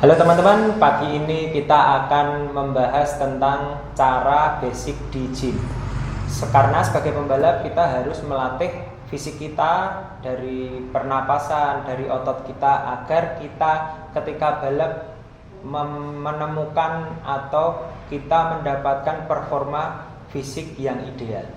Halo teman-teman, pagi ini kita akan membahas tentang cara basic di gym. Karena sebagai pembalap kita harus melatih fisik kita dari pernapasan, dari otot kita agar kita ketika balap menemukan atau kita mendapatkan performa fisik yang ideal.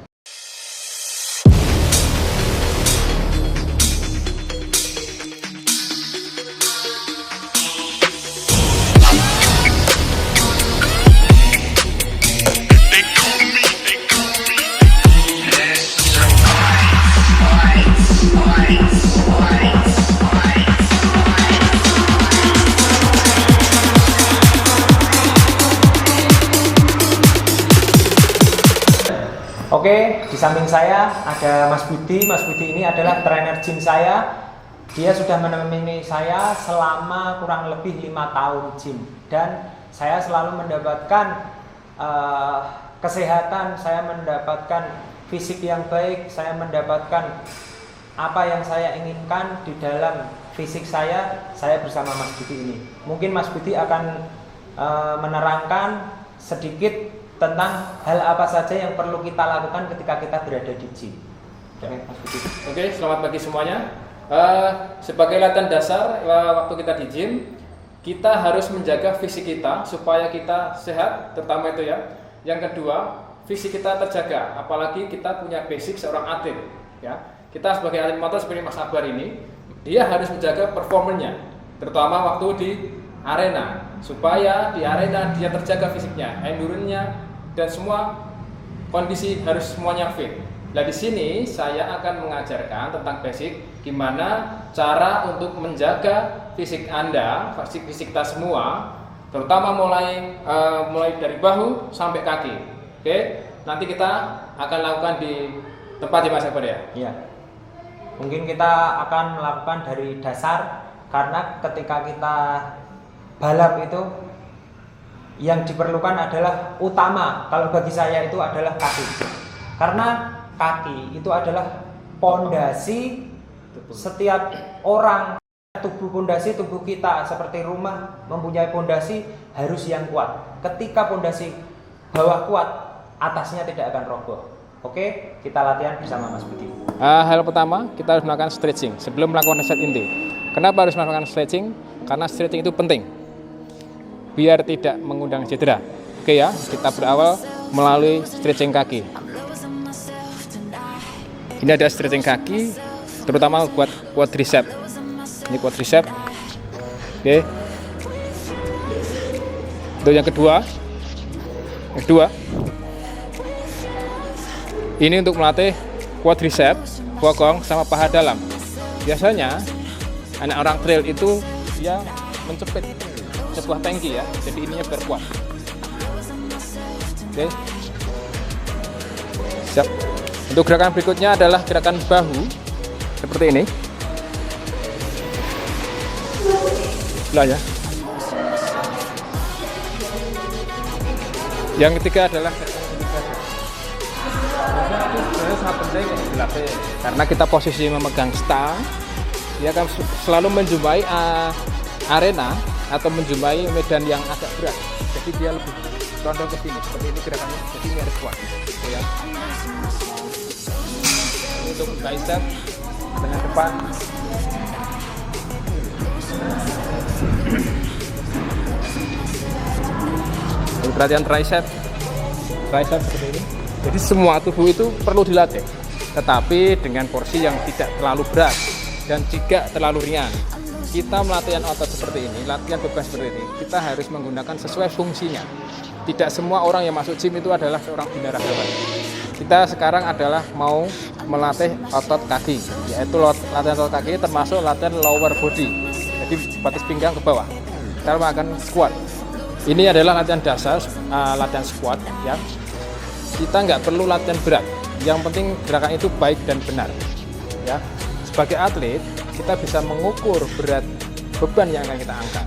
Oke, di samping saya ada Mas Budi. Mas Budi ini adalah trainer gym saya. Dia sudah menemani saya selama kurang lebih 5 tahun gym. Dan saya selalu mendapatkan kesehatan, saya mendapatkan fisik yang baik, saya mendapatkan apa yang saya inginkan di dalam fisik saya bersama Mas Budi ini. Mungkin Mas Budi akan menerangkan sedikit tentang hal apa saja yang perlu kita lakukan ketika kita berada di gym. Oke, selamat pagi semuanya. Sebagai latihan dasar waktu kita di gym, kita harus menjaga fisik kita supaya kita sehat, terutama itu ya. Yang kedua, fisik kita terjaga, apalagi kita punya basic seorang atlet. Ya, kita sebagai atlet motor seperti Mas Akbar ini, dia harus menjaga performanya, terutama waktu di arena, supaya di arena dia terjaga fisiknya, endurance-nya, dan semua kondisi harus semuanya fit. Nah, di sini saya akan mengajarkan tentang basic gimana cara untuk menjaga fisik Anda, fisik kita semua, terutama mulai dari bahu sampai kaki. Oke, nanti kita akan lakukan di tempat di Mas Akbar ya. Iya. Mungkin kita akan melakukan dari dasar, karena ketika kita balap itu yang diperlukan adalah utama, kalau bagi saya itu adalah kaki. Karena kaki itu adalah pondasi setiap orang. Pondasi tubuh kita seperti rumah mempunyai pondasi harus yang kuat. Ketika pondasi bawah kuat, atasnya tidak akan roboh. Oke, kita latihan bersama Mas Budi. Hal pertama, kita harus melakukan stretching sebelum melakukan set inti. Kenapa harus melakukan stretching? Karena stretching itu penting biar tidak mengundang cedera. Oke ya, kita berawal melalui stretching kaki. Ini ada stretching kaki, terutama buat quadricep. Ini quadricep. Oke. Untuk yang kedua, ini untuk melatih quadricep, bokong sama paha dalam. Biasanya anak orang trail itu dia mencepit sebuah tangki ya, jadi ininya biar kuat. Oke, siap. Untuk gerakan berikutnya adalah gerakan bahu seperti ini. Lah ya. Yang ketiga adalah sebenarnya sangat penting untuk dilatih karena kita posisi memegang stang, dia akan selalu menjumpai arena atau menjumpai medan yang agak berat, jadi dia lebih condong ke sini. Seperti ini gerakannya, jadi ini harus kuat. Oke ya. Ini untuk bicep dengan depan. Untuk latihan tricep seperti ini. Jadi semua tubuh itu perlu dilatih, tetapi dengan porsi yang tidak terlalu berat dan tidak terlalu ringan. Kita melatihan otot seperti ini, latihan beban seperti ini, kita harus menggunakan sesuai fungsinya. Tidak semua orang yang masuk gym itu adalah seorang binaragawan. Kita sekarang adalah mau melatih otot kaki, yaitu latihan otot kaki termasuk latihan lower body. Jadi batas pinggang ke bawah. Kita akan squat. Ini adalah latihan dasar, latihan squat ya. Kita nggak perlu latihan berat. Yang penting gerakan itu baik dan benar. Ya. Sebagai atlet, kita bisa mengukur berat beban yang akan kita angkat.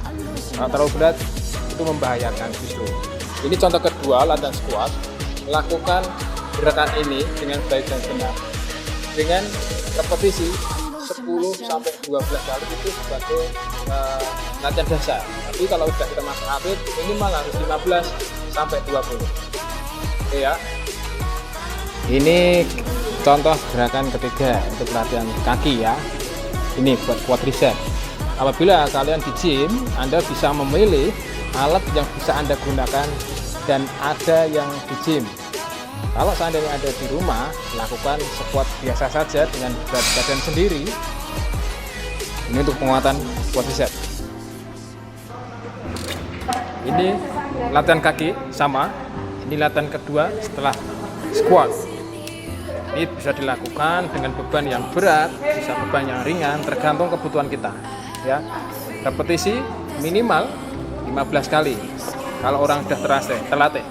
Kalau terlalu berat, itu membahayakan justru. Ini contoh kedua, latihan squat. Lakukan gerakan ini dengan baik dan benar. Dengan repetisi 10 sampai 12 kali itu sebagai latihan dasar. Tapi kalau udah kita masuk atlet minimal harus 15 sampai 20. Oke ya. Ini contoh gerakan ketiga untuk latihan kaki ya. Ini buat quadricep. Apabila kalian di gym, Anda bisa memilih alat yang bisa Anda gunakan dan ada yang di gym. Kalau seandainya ada di rumah, lakukan squat biasa saja dengan berat badan sendiri. Ini untuk penguatan quadricep. Ini latihan kaki sama. Ini latihan kedua setelah squat. Ini bisa dilakukan dengan beban yang berat, bisa beban yang ringan, tergantung kebutuhan kita. Ya, repetisi minimal 15 kali. Kalau orang sudah terlatih.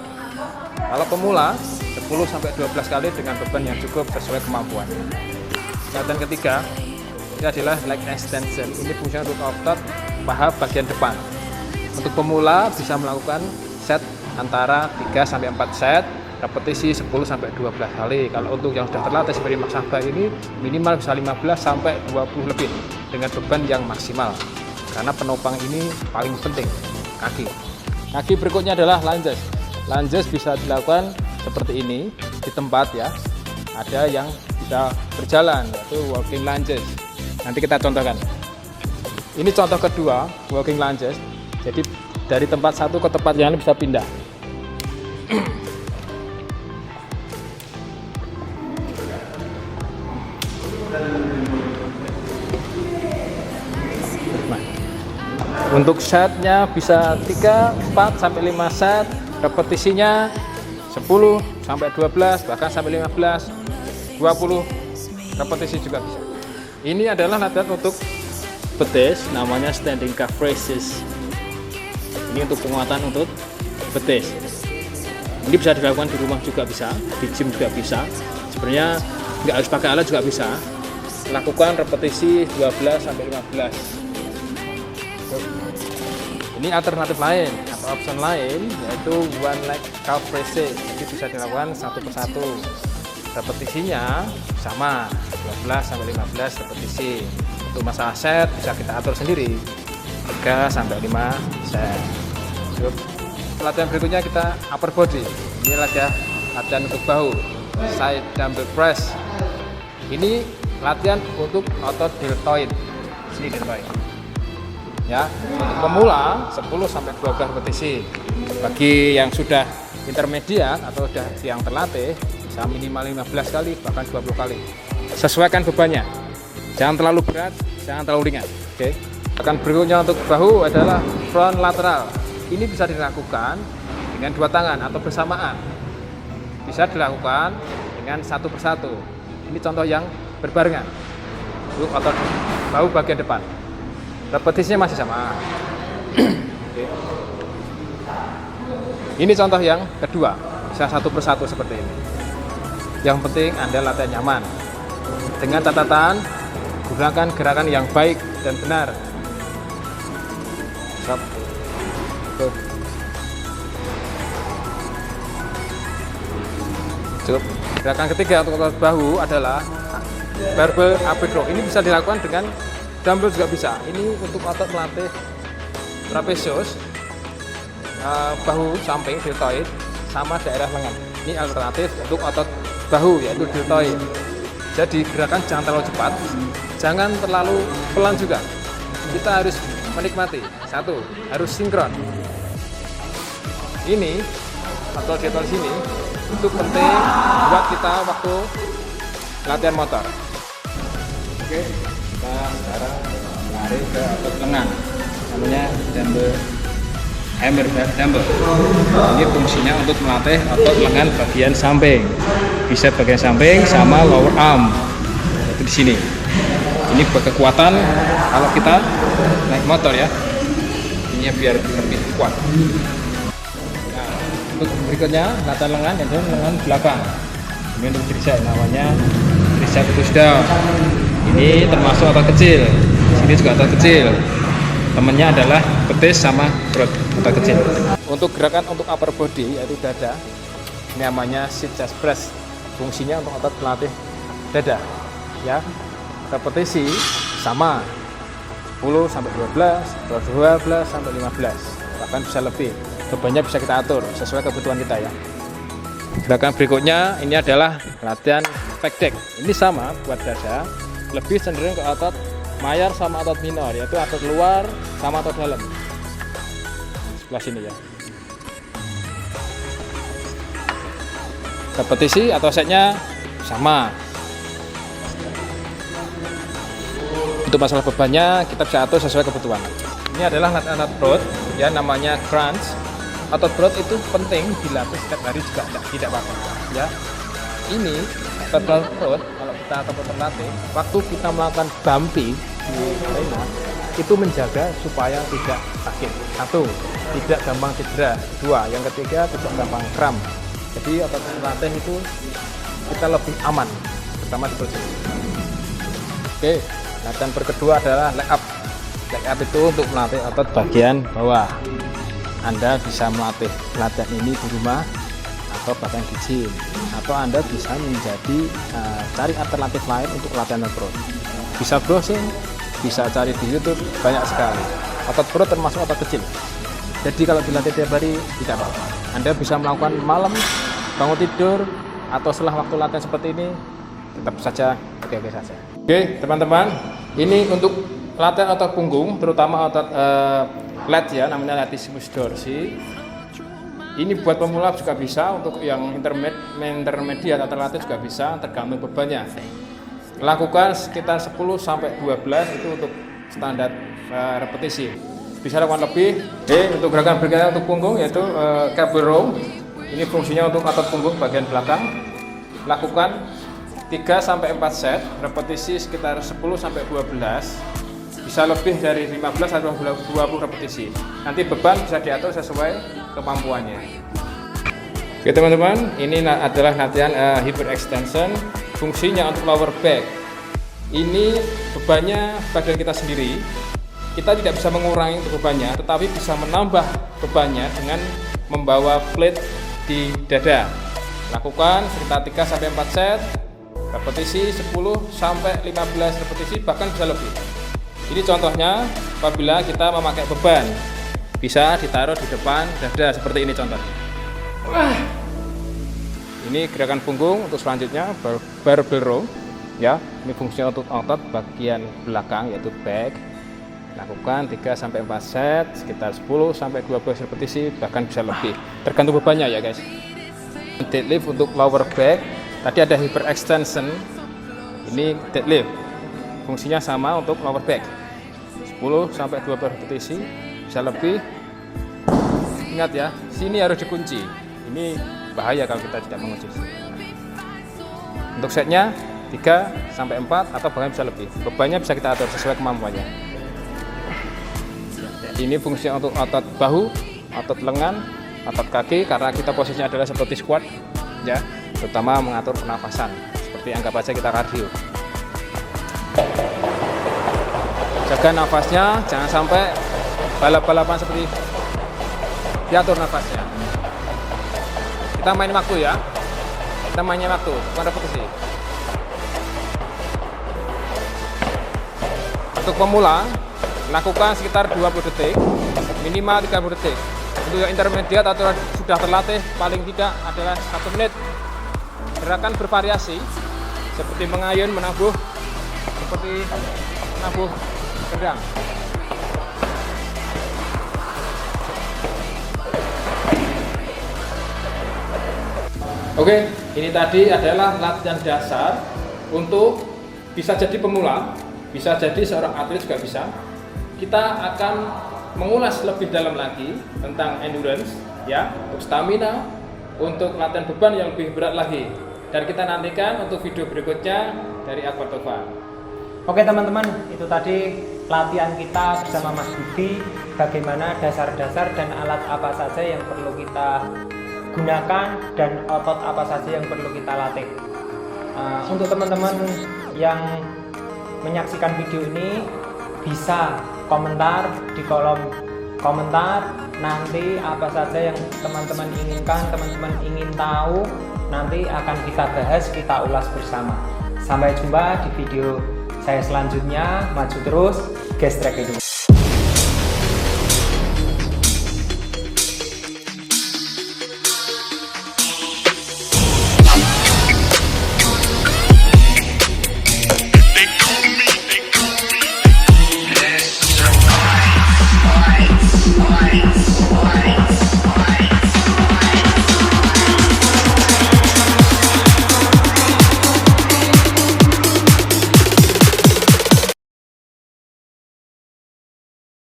Kalau pemula 10 sampai 12 kali dengan beban yang cukup sesuai kemampuan. Latihan ketiga ini adalah leg extension. Ini fungsinya untuk otot paha bagian depan. Untuk pemula bisa melakukan set antara 3 sampai 4 set, repetisi 10 sampai 12 kali. Kalau untuk yang sudah terlatih seperti Mas Sabah ini minimal bisa 15 sampai 20 lebih dengan beban yang maksimal. Karena penopang ini paling penting, kaki. Kaki berikutnya adalah lunges. Lunges bisa dilakukan seperti ini di tempat ya. Ada yang bisa berjalan yaitu walking lunges. Nanti kita contohkan. Ini contoh kedua walking lunges. Jadi dari tempat satu ke tempat yang lain bisa pindah. Untuk setnya bisa 3, 4 sampai 5 set, repetisinya 10 sampai 12, bahkan sampai 15, 20 repetisi juga bisa. Ini adalah latihan untuk betis, namanya standing calf raises. Ini untuk penguatan untuk betis. Ini bisa dilakukan di rumah juga bisa, di gym juga bisa. Sebenarnya nggak harus pakai alat juga bisa. Lakukan repetisi 12 sampai 15. Ini alternatif lain atau option lain yaitu one leg calf raises. Jadi bisa dilakukan satu persatu. Repetisinya sama 12 sampai 15 repetisi. Untuk masalah set bisa kita atur sendiri 3 sampai 5 set. Latihan berikutnya kita upper body. Ini latihan untuk bahu, side dumbbell press. Ini latihan untuk otot deltoid. Sini deltoid. Ya, untuk pemula 10 sampai 12 repetisi. Bagi yang sudah intermediate atau sudah yang terlatih bisa minimal 15 kali bahkan 20 kali. Sesuaikan bebannya. Jangan terlalu berat, jangan terlalu ringan. Oke. Akan berikutnya untuk bahu adalah front lateral. Ini bisa dilakukan dengan dua tangan atau bersamaan. Bisa dilakukan dengan satu persatu. Ini contoh yang berbarengan. Untuk otot bahu bagian depan. Repetisinya masih sama. Oke. Ini contoh yang kedua, bisa satu persatu seperti ini. Yang penting Anda latihan nyaman. Dengan catatan, gunakan gerakan yang baik dan benar. Cukup. Gerakan ketiga untuk otot bahu adalah barbell upper row. Ini bisa dilakukan dengan dumbbell juga bisa. Ini untuk otot melatih trapezius, bahu samping deltoid sama daerah lengan. Ini alternatif untuk otot bahu yaitu deltoid. Jadi gerakan jangan terlalu cepat, jangan terlalu pelan juga. Kita harus menikmati. Satu, harus sinkron. Ini atau deltoid sini itu penting buat kita waktu latihan motor. Oke. Kita sekarang lari ke otot lengan, namanya dumbbell hammer dumbbell. Ini fungsinya untuk melatih otot lengan bagian samping, bicep bagian samping sama lower arm. Itu di sini. Ini buat kekuatan kalau kita naik motor ya. Ini biar lebih kuat. Nah, untuk berikutnya latihan lengan yaitu lengan belakang. Ini untuk tricep namanya tricep push down. Ini termasuk otot kecil. Sini juga otot kecil. Temannya adalah betis sama perut, otot kecil. Untuk gerakan untuk upper body yaitu dada. Ini namanya sit chest press. Fungsinya untuk otot pelatih dada. Ya. Repetisi sama 10 sampai 12 atau 12 sampai 15, bahkan bisa lebih. Bebannya bisa kita atur sesuai kebutuhan kita ya. Gerakan berikutnya ini adalah latihan back deck. Ini sama buat dada, lebih cenderung ke otot mayor sama otot minor, yaitu otot luar sama otot dalam. Sebelah sini ya. Repetisi atau setnya sama. Untuk masalah bebannya kita bisa atur sesuai kebutuhan. Ini adalah latihan otot perut ya, namanya crunch. Otot perut itu penting dilatih setiap hari juga tidak apa-apa ya. Ini otot perut kalau kita ataupun terlatih, waktu kita melakukan bumpy di arena itu menjaga supaya tidak sakit. Satu, tidak gampang cedera. Dua, yang ketiga tidak gampang kram. Jadi otot terlatih itu kita lebih aman, pertama seperti ini. Oke, latihan berkedua adalah leg up. Leg up itu untuk melatih otot bagian bawah. Anda bisa melatih latihan ini di rumah atau bahkan di gym, atau Anda bisa menjadi cari alternatif lain untuk latihan otot perut. Bisa browsing, bisa cari di YouTube, banyak sekali. Otot perut termasuk otot kecil. Jadi kalau dilatih tiap hari tidak apa-apa. Anda bisa melakukan malam, bangun tidur, atau setelah waktu latihan seperti ini, tetap saja oke-oke saja. Oke teman-teman, ini untuk latihan otot punggung, terutama otot lat ya, namanya latissimus dorsi. Ini buat pemula juga bisa, untuk yang intermediate atau terlatih juga bisa, tergantung bebannya. Lakukan sekitar 10 sampai 12 itu untuk standar repetisi. Bisa lakukan lebih. Untuk gerakan berikutnya untuk punggung yaitu cable row. Ini fungsinya untuk otot punggung bagian belakang. Lakukan 3 sampai 4 set, repetisi sekitar 10 sampai 12. Bisa lebih dari 15 atau 20 repetisi. Nanti beban bisa diatur sesuai kemampuannya. Oke teman-teman, ini adalah latihan hyperextension. Fungsinya untuk lower back. Ini bebannya badan kita sendiri. Kita tidak bisa mengurangi untuk bebannya, tetapi bisa menambah bebannya dengan membawa plate di dada. Lakukan sekitar 3 sampai 4 set, repetisi 10 sampai 15 repetisi, bahkan bisa lebih. Ini contohnya apabila kita memakai beban, bisa ditaruh di depan dada seperti ini contohnya. Ini gerakan punggung. Untuk selanjutnya barbell row ya. Ini fungsinya untuk otot bagian belakang yaitu back. Lakukan 3 sampai 4 set, sekitar 10 sampai 12 repetisi, bahkan bisa lebih. Tergantung bebannya ya guys. Deadlift untuk lower back. Tadi ada hyperextension. Ini deadlift. Fungsinya sama untuk lower back. 10 sampai 12 repetisi, bisa lebih. Ingat ya, sini harus dikunci. Ini bahaya kalau kita tidak mengunci. Untuk setnya 3 sampai 4 atau bahkan bisa lebih. Bebannya bisa kita atur sesuai kemampuannya. Ini fungsinya untuk otot bahu, otot lengan, otot kaki, karena kita posisinya adalah seperti squat ya, terutama mengatur pernafasan. Seperti anggap aja kita kardio. Jaga nafasnya, jangan sampai balap-balapan seperti diatur nafasnya. Kita main waktu ya. Kita mainnya waktu, bukan repetisi. Untuk pemula, lakukan sekitar 20 detik, minimal 30 detik. Untuk yang intermediate atau sudah terlatih, paling tidak adalah 1 menit. Gerakan bervariasi, seperti mengayun, menabuh, seperti menabuh pedang. Oke, ini tadi adalah latihan dasar untuk bisa jadi pemula, bisa jadi seorang atlet juga bisa. Kita akan mengulas lebih dalam lagi tentang endurance, ya, untuk stamina, untuk latihan beban yang lebih berat lagi. Dan kita nantikan untuk video berikutnya dari Aquatovan. Oke teman-teman, itu tadi latihan kita bersama Mas Budi, bagaimana dasar-dasar dan alat apa saja yang perlu kita gunakan dan otot apa saja yang perlu kita latih. Untuk teman-teman yang menyaksikan video ini, bisa komentar di kolom komentar nanti apa saja yang teman-teman inginkan, teman-teman ingin tahu, nanti akan kita bahas, kita ulas bersama. Sampai jumpa di video saya selanjutnya maju terus, gestrek itu.